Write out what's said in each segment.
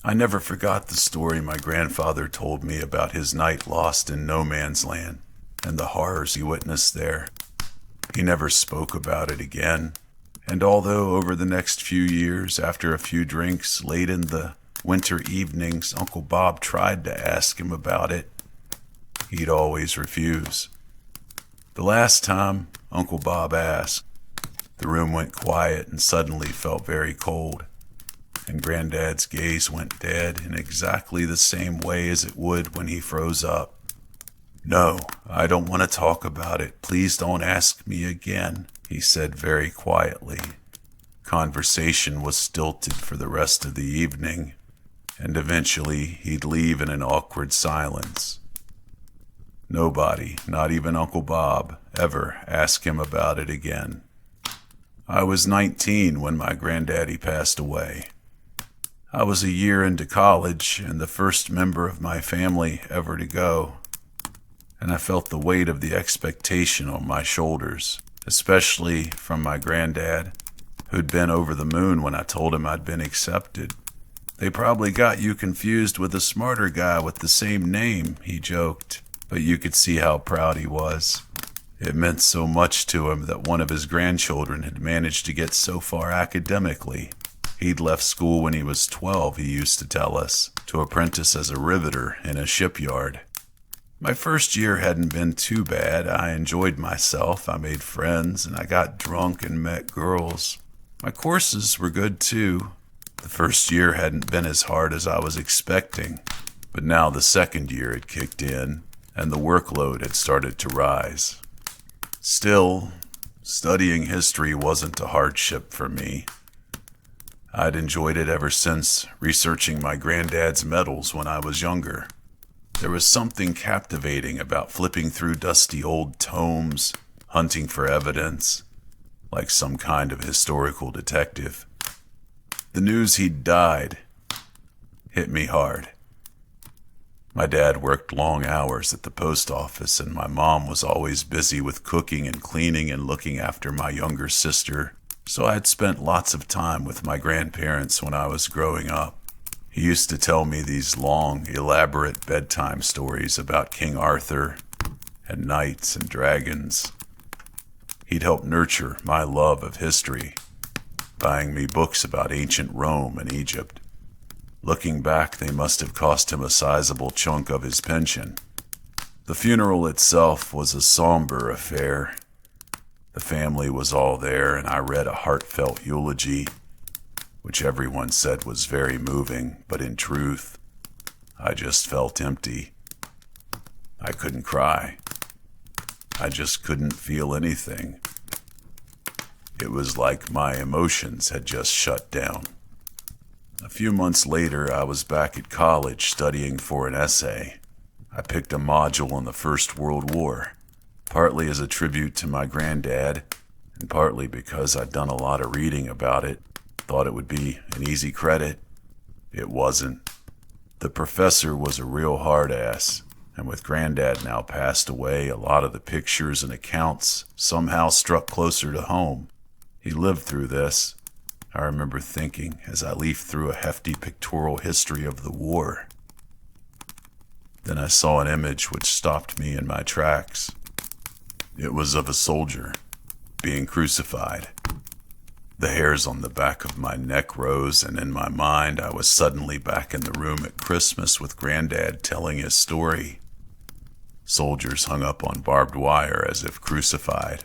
I never forgot the story my grandfather told me about his night lost in no man's land and the horrors he witnessed there. He never spoke about it again, and although over the next few years, after a few drinks, late in the winter evenings, Uncle Bob tried to ask him about it, he'd always refuse. The last time Uncle Bob asked, the room went quiet and suddenly felt very cold, and Granddad's gaze went dead in exactly the same way as it would when he froze up. "No, I don't want to talk about it. Please don't ask me again," he said very quietly. Conversation was stilted for the rest of the evening, and eventually he'd leave in an awkward silence. Nobody, not even Uncle Bob, ever asked him about it again. I was 19 when my granddaddy passed away. I was a year into college and the first member of my family ever to go, and I felt the weight of the expectation on my shoulders, especially from my granddad, who'd been over the moon when I told him I'd been accepted. "They probably got you confused with a smarter guy with the same name," he joked, but you could see how proud he was. It meant so much to him that one of his grandchildren had managed to get so far academically. He'd left school when he was 12, he used to tell us, to apprentice as a riveter in a shipyard. My first year hadn't been too bad. I enjoyed myself, I made friends, and I got drunk and met girls. My courses were good too. The first year hadn't been as hard as I was expecting, but now the second year had kicked in, and the workload had started to rise. Still, studying history wasn't a hardship for me. I'd enjoyed it ever since researching my granddad's medals when I was younger. There was something captivating about flipping through dusty old tomes, hunting for evidence, like some kind of historical detective. The news he'd died hit me hard. My dad worked long hours at the post office, and my mom was always busy with cooking and cleaning and looking after my younger sister, so I had spent lots of time with my grandparents when I was growing up. He used to tell me these long, elaborate bedtime stories about King Arthur and knights and dragons. He'd helped nurture my love of history, buying me books about ancient Rome and Egypt. Looking back, they must have cost him a sizable chunk of his pension. The funeral itself was a somber affair. The family was all there, and I read a heartfelt eulogy, which everyone said was very moving, but in truth, I just felt empty. I couldn't cry. I just couldn't feel anything. It was like my emotions had just shut down. A few months later, I was back at college studying for an essay. I picked a module on the First World War, partly as a tribute to my granddad, and partly because I'd done a lot of reading about it. Thought it would be an easy credit. It wasn't. The professor was a real hard ass, and with Granddad now passed away, a lot of the pictures and accounts somehow struck closer to home. He lived through this, I remember thinking as I leafed through a hefty pictorial history of the war. Then I saw an image which stopped me in my tracks. It was of a soldier being crucified. The hairs on the back of my neck rose, and in my mind I was suddenly back in the room at Christmas with Granddad telling his story. Soldiers hung up on barbed wire as if crucified,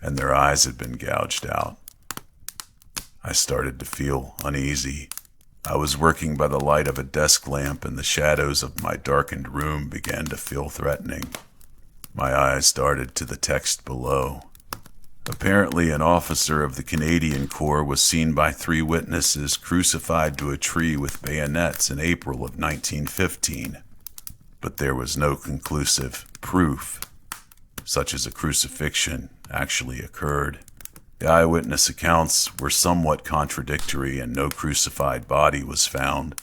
and their eyes had been gouged out. I started to feel uneasy. I was working by the light of a desk lamp, and the shadows of my darkened room began to feel threatening. My eyes darted to the text below. Apparently, an officer of the Canadian Corps was seen by 3 witnesses crucified to a tree with bayonets in April of 1915. But there was no conclusive proof, such as a crucifixion, actually occurred. The eyewitness accounts were somewhat contradictory, and no crucified body was found.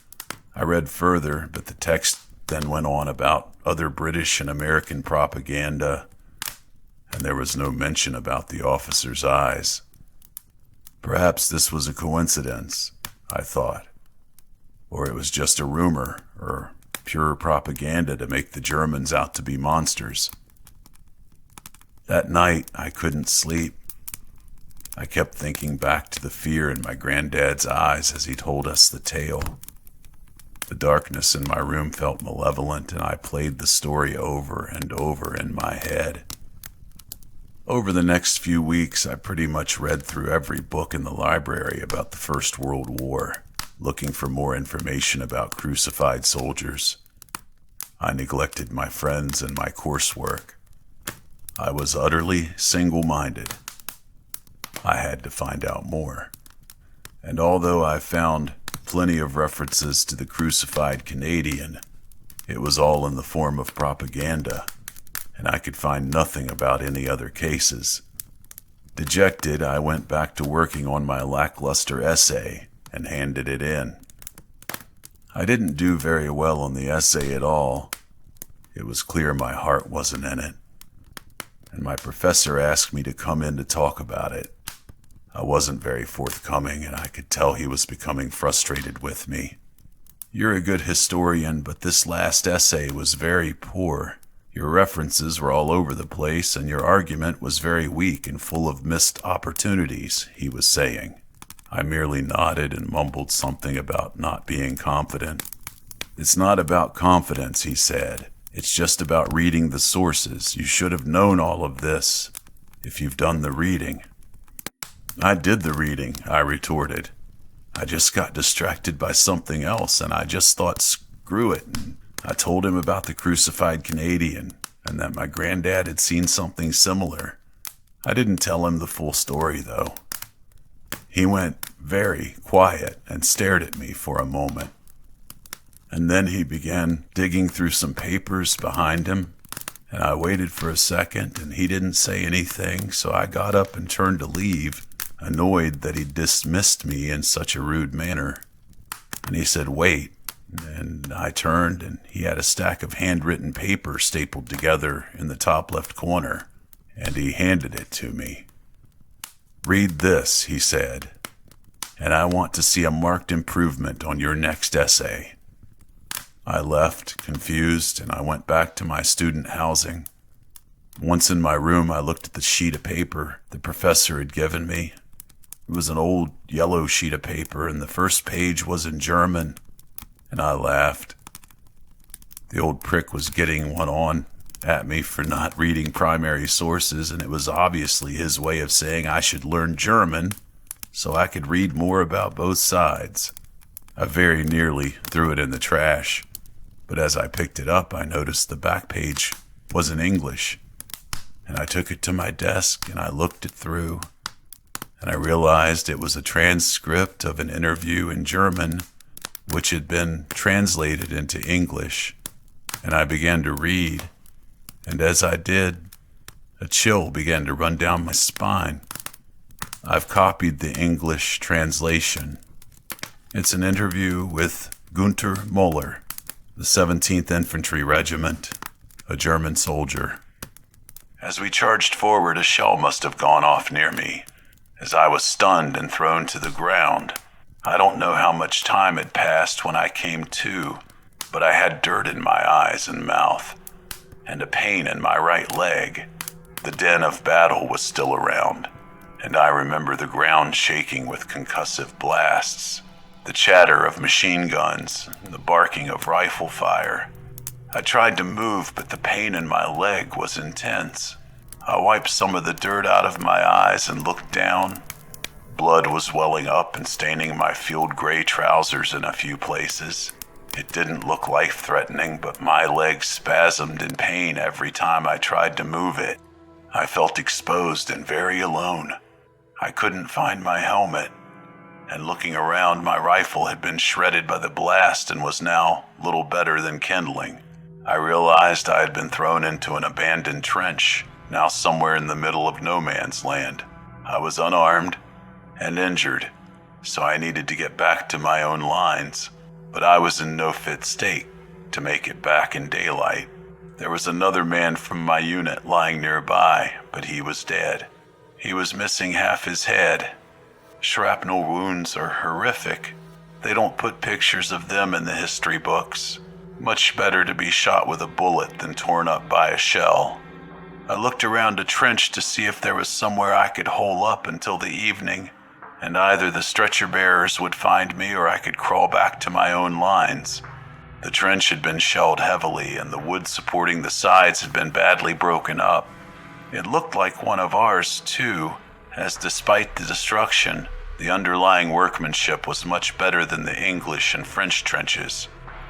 I read further, but the text then went on about other British and American propaganda, and there was no mention about the officer's eyes. Perhaps this was a coincidence, I thought. or it was just a rumor, or pure propaganda to make the Germans out to be monsters. That night, I couldn't sleep. I kept thinking back to the fear in my granddad's eyes as he told us the tale. The darkness in my room felt malevolent, and I played the story over and over in my head. Over the next few weeks, I pretty much read through every book in the library about the First World War, looking for more information about crucified soldiers. I neglected my friends and my coursework. I was utterly single-minded. I had to find out more. And although I found plenty of references to the crucified Canadian, it was all in the form of propaganda, and I could find nothing about any other cases. Dejected, I went back to working on my lackluster essay and handed it in. I didn't do very well on the essay at all. It was clear my heart wasn't in it, and my professor asked me to come in to talk about it. I wasn't very forthcoming, and I could tell he was becoming frustrated with me. "You're a good historian, but this last essay was very poor. Your references were all over the place, and your argument was very weak and full of missed opportunities," he was saying. I merely nodded and mumbled something about not being confident. "It's not about confidence," he said. "It's just about reading the sources. You should have known all of this if you've done the reading." "I did the reading," I retorted. "I just got distracted by something else, and I just thought, screw it." And I told him about the crucified Canadian and that my granddad had seen something similar. I didn't tell him the full story, though. He went very quiet and stared at me for a moment. And then he began digging through some papers behind him, and I waited for a second, and he didn't say anything, so I got up and turned to leave, annoyed that he dismissed me in such a rude manner. And he said, "Wait," and I turned, and he had a stack of handwritten paper stapled together in the top left corner, and he handed it to me. "Read this," he said, "and I want to see a marked improvement on your next essay." I left, confused, and I went back to my student housing. Once in my room, I looked at the sheet of paper the professor had given me. It was an old yellow sheet of paper, and the first page was in German, and I laughed. The old prick was getting one on at me for not reading primary sources, and it was obviously his way of saying I should learn German so I could read more about both sides. I very nearly threw it in the trash, but as I picked it up, I noticed the back page was in English, and I took it to my desk and I looked it through, and I realized it was a transcript of an interview in German which had been translated into English, and I began to read, and as I did, a chill began to run down my spine. I've copied the English translation. It's an interview with Gunther Müller, the 17th Infantry Regiment, a German soldier. "As we charged forward, a shell must have gone off near me, as I was stunned and thrown to the ground. I don't know how much time had passed when I came to, but I had dirt in my eyes and mouth, and a pain in my right leg. The din of battle was still around, and I remember the ground shaking with concussive blasts, the chatter of machine guns, and the barking of rifle fire. I tried to move, but the pain in my leg was intense. I wiped some of the dirt out of my eyes and looked down. Blood was welling up and staining my field gray trousers in a few places. It didn't look life-threatening, but my leg spasmed in pain every time I tried to move it. I felt exposed and very alone. I couldn't find my helmet, and looking around, my rifle had been shredded by the blast and was now little better than kindling. I realized I had been thrown into an abandoned trench, now somewhere in the middle of no man's land. I was unarmed and injured, so I needed to get back to my own lines, but I was in no fit state to make it back in daylight. There was another man from my unit lying nearby, but he was dead. He was missing half his head. Shrapnel wounds are horrific, They don't put pictures of them in the history books. Much better to be shot with a bullet than torn up by a shell. I looked around the trench to see if there was somewhere I could hole up until the evening, and either the stretcher bearers would find me or I could crawl back to my own lines. The trench had been shelled heavily, and the wood supporting the sides had been badly broken up. It looked like one of ours, too, as despite the destruction, the underlying workmanship was much better than the English and French trenches.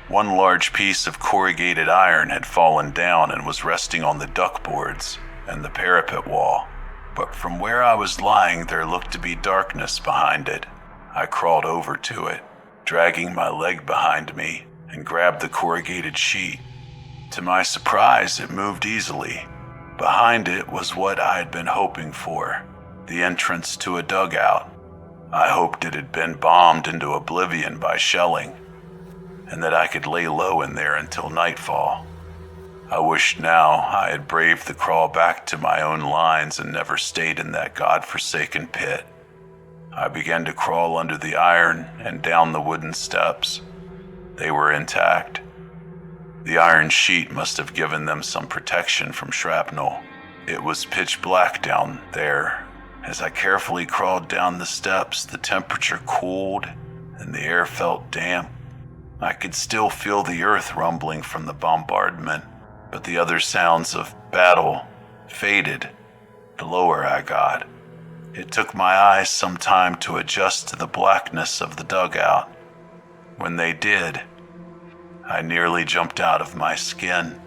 One large piece of corrugated iron had fallen down and was resting on the duckboards and the parapet wall, but from where I was lying there looked to be darkness behind it. I crawled over to it, dragging my leg behind me, and grabbed the corrugated sheet. To my surprise, it moved easily. Behind it was what I had been hoping for, the entrance to a dugout. I hoped it had been bombed into oblivion by shelling, and that I could lay low in there until nightfall. I wished now I had braved the crawl back to my own lines and never stayed in that godforsaken pit. I began to crawl under the iron and down the wooden steps. They were intact. The iron sheet must have given them some protection from shrapnel. It was pitch black down there. As I carefully crawled down the steps, the temperature cooled and the air felt damp. I could still feel the earth rumbling from the bombardment, but the other sounds of battle faded the lower I got. It took my eyes some time to adjust to the blackness of the dugout. When they did, I nearly jumped out of my skin.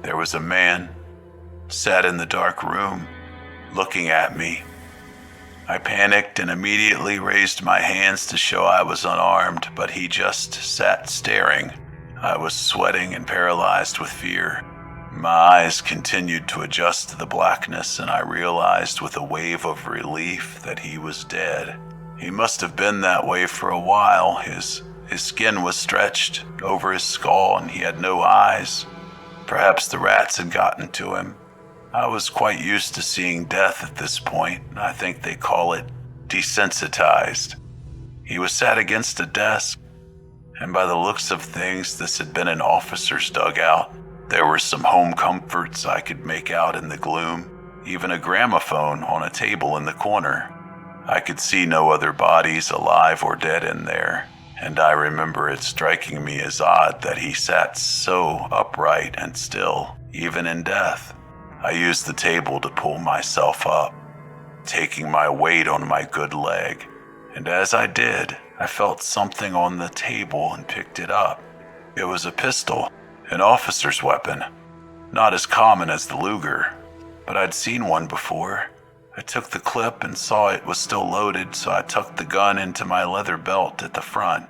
There was a man, sat in the dark room, looking at me. I panicked and immediately raised my hands to show I was unarmed, but he just sat staring. I was sweating and paralyzed with fear. My eyes continued to adjust to the blackness, and I realized with a wave of relief that he was dead. He must have been that way for a while. His skin was stretched over his skull, and he had no eyes. Perhaps the rats had gotten to him. I was quite used to seeing death at this point. I think they call it desensitized. He was sat against a desk, and by the looks of things, this had been an officer's dugout. There were some home comforts I could make out in the gloom, even a gramophone on a table in the corner. I could see no other bodies, alive or dead, in there, and I remember it striking me as odd that he sat so upright and still, even in death. I used the table to pull myself up, taking my weight on my good leg, and as I did, I felt something on the table and picked it up. It was a pistol, an officer's weapon, not as common as the Luger, but I'd seen one before. I took the clip and saw it was still loaded, so I tucked the gun into my leather belt at the front.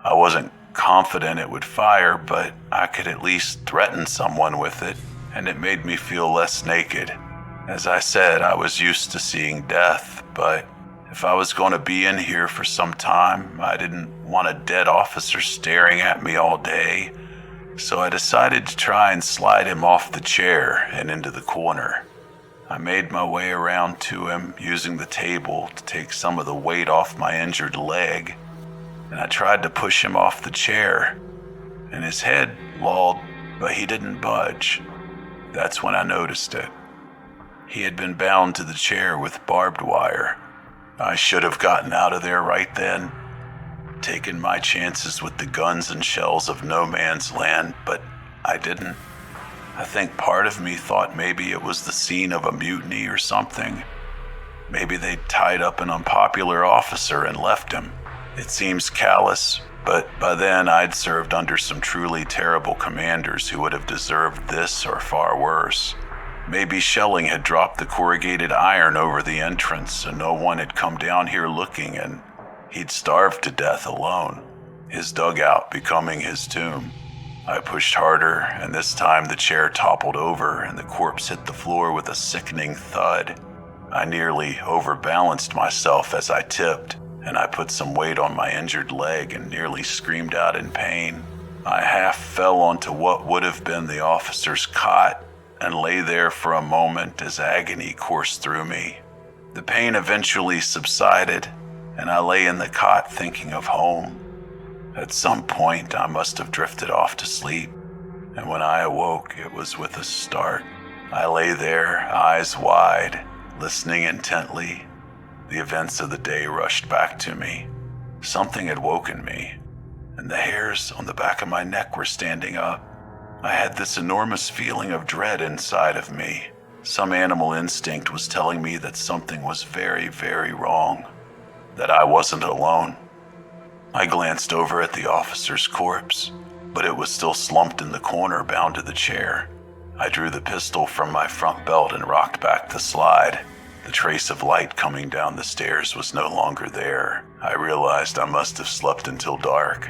I wasn't confident it would fire, but I could at least threaten someone with it, and it made me feel less naked. As I said, I was used to seeing death, but if I was going to be in here for some time, I didn't want a dead officer staring at me all day, so I decided to try and slide him off the chair and into the corner. I made my way around to him, using the table to take some of the weight off my injured leg, and I tried to push him off the chair, and his head lolled, but he didn't budge. That's when I noticed it. He had been bound to the chair with barbed wire. I should have gotten out of there right then, taken my chances with the guns and shells of no man's land, but I didn't. I think part of me thought maybe it was the scene of a mutiny or something. Maybe they'd tied up an unpopular officer and left him. It seems callous, but by then I'd served under some truly terrible commanders who would have deserved this or far worse. Maybe shelling had dropped the corrugated iron over the entrance and no one had come down here looking, and he'd starved to death alone, his dugout becoming his tomb. I pushed harder, and this time the chair toppled over and the corpse hit the floor with a sickening thud. I nearly overbalanced myself as I tipped, and I put some weight on my injured leg and nearly screamed out in pain. I half fell onto what would have been the officer's cot and lay there for a moment as agony coursed through me. The pain eventually subsided, and I lay in the cot thinking of home. At some point, I must have drifted off to sleep, and when I awoke, it was with a start. I lay there, eyes wide, listening intently. The events of the day rushed back to me. Something had woken me, and the hairs on the back of my neck were standing up. I had this enormous feeling of dread inside of me. Some animal instinct was telling me that something was very, very wrong, that I wasn't alone. I glanced over at the officer's corpse, but it was still slumped in the corner, bound to the chair. I drew the pistol from my front belt and rocked back the slide. The trace of light coming down the stairs was no longer there. I realized I must have slept until dark.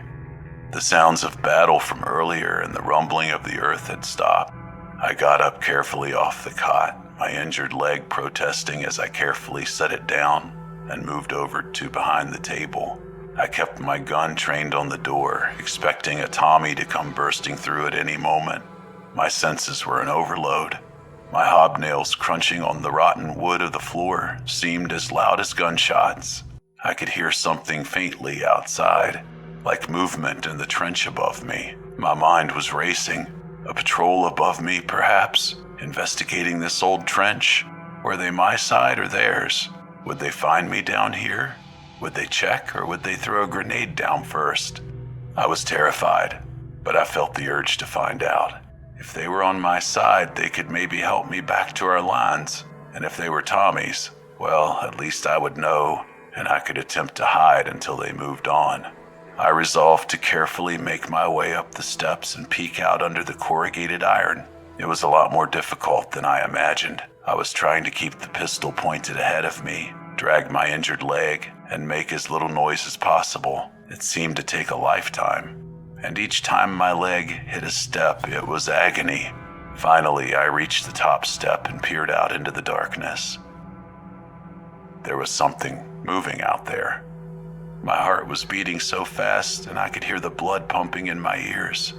The sounds of battle from earlier and the rumbling of the earth had stopped. I got up carefully off the cot, my injured leg protesting as I carefully set it down and moved over to behind the table. I kept my gun trained on the door, expecting a Tommy to come bursting through at any moment. My senses were in overload. My hobnails crunching on the rotten wood of the floor seemed as loud as gunshots. I could hear something faintly outside, like movement in the trench above me. My mind was racing. A patrol above me, perhaps, investigating this old trench. Were they my side or theirs? Would they find me down here? Would they check, or would they throw a grenade down first? I was terrified, but I felt the urge to find out. If they were on my side, they could maybe help me back to our lines. And if they were Tommy's, well, at least I would know, and I could attempt to hide until they moved on. I resolved to carefully make my way up the steps and peek out under the corrugated iron. It was a lot more difficult than I imagined. I was trying to keep the pistol pointed ahead of me, drag my injured leg, and make as little noise as possible. It seemed to take a lifetime, and each time my leg hit a step, it was agony. Finally, I reached the top step and peered out into the darkness. There was something moving out there. My heart was beating so fast, and I could hear the blood pumping in my ears.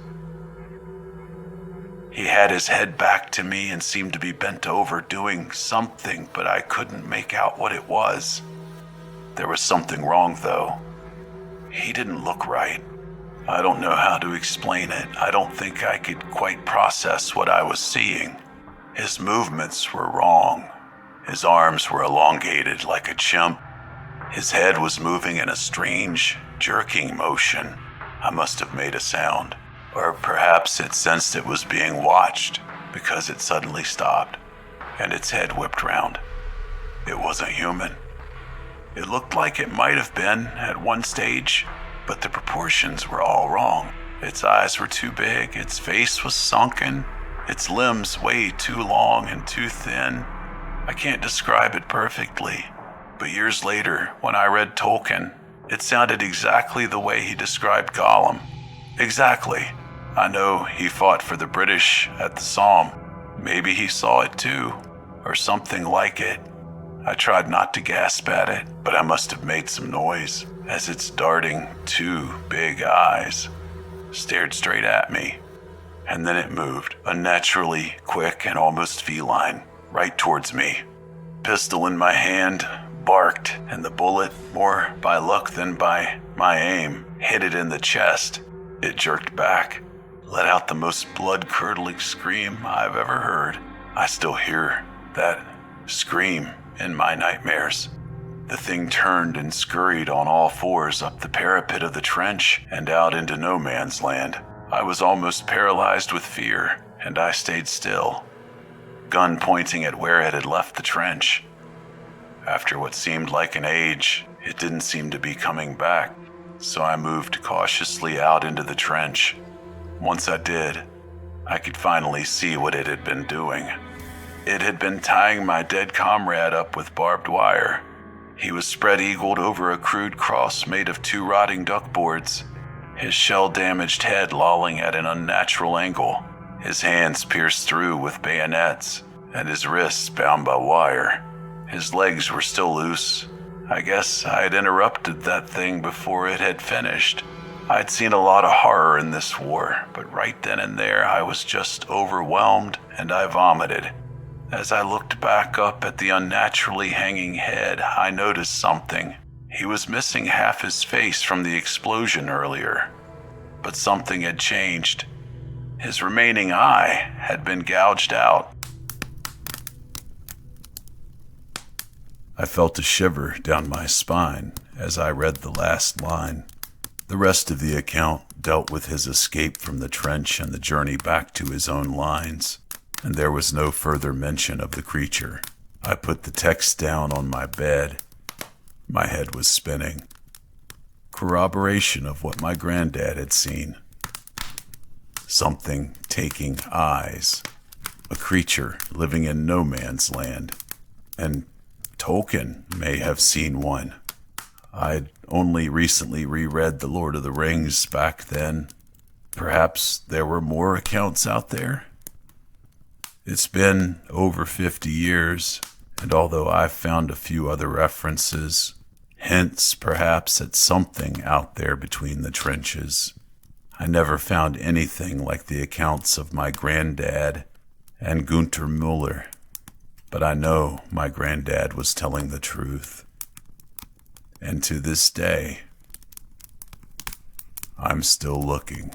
He had his head back to me and seemed to be bent over doing something, but I couldn't make out what it was. There was something wrong, though. He didn't look right. I don't know how to explain it. I don't think I could quite process what I was seeing. His movements were wrong. His arms were elongated like a chimp. His head was moving in a strange, jerking motion. I must have made a sound. Or perhaps it sensed it was being watched, because it suddenly stopped, and its head whipped round. It wasn't human. It looked like it might have been at one stage, but the proportions were all wrong. Its eyes were too big, its face was sunken, its limbs way too long and too thin. I can't describe it perfectly, but years later, when I read Tolkien, it sounded exactly the way he described Gollum. Exactly. I know he fought for the British at the Somme. Maybe he saw it too, or something like it. I tried not to gasp at it, but I must have made some noise as its darting, two big eyes stared straight at me. And then it moved, unnaturally quick and almost feline, right towards me. Pistol in my hand, barked, and the bullet, more by luck than by my aim, hit it in the chest. It jerked back, let out the most blood-curdling scream I've ever heard. I still hear that scream in my nightmares. The thing turned and scurried on all fours up the parapet of the trench and out into no man's land. I was almost paralyzed with fear, and I stayed still, gun pointing at where it had left the trench. After what seemed like an age, it didn't seem to be coming back, so I moved cautiously out into the trench. Once I did, I could finally see what it had been doing. It had been tying my dead comrade up with barbed wire. He was spread-eagled over a crude cross made of two rotting duckboards, his shell-damaged head lolling at an unnatural angle, his hands pierced through with bayonets, and his wrists bound by wire. His legs were still loose. I guess I had interrupted that thing before it had finished. I'd seen a lot of horror in this war, but right then and there I was just overwhelmed, and I vomited. As I looked back up at the unnaturally hanging head, I noticed something. He was missing half his face from the explosion earlier, but something had changed. His remaining eye had been gouged out. I felt a shiver down my spine as I read the last line. The rest of the account dealt with his escape from the trench and the journey back to his own lines, and there was no further mention of the creature. I put the text down on my bed. My head was spinning. Corroboration of what my granddad had seen. Something taking eyes. A creature living in no man's land. And Tolkien may have seen one. I'd only recently reread The Lord of the Rings back then. Perhaps there were more accounts out there? It's been over 50 years, and although I've found a few other references, hints perhaps at something out there between the trenches, I never found anything like the accounts of my granddad and Gunther Müller. But I know my granddad was telling the truth. And to this day, I'm still looking.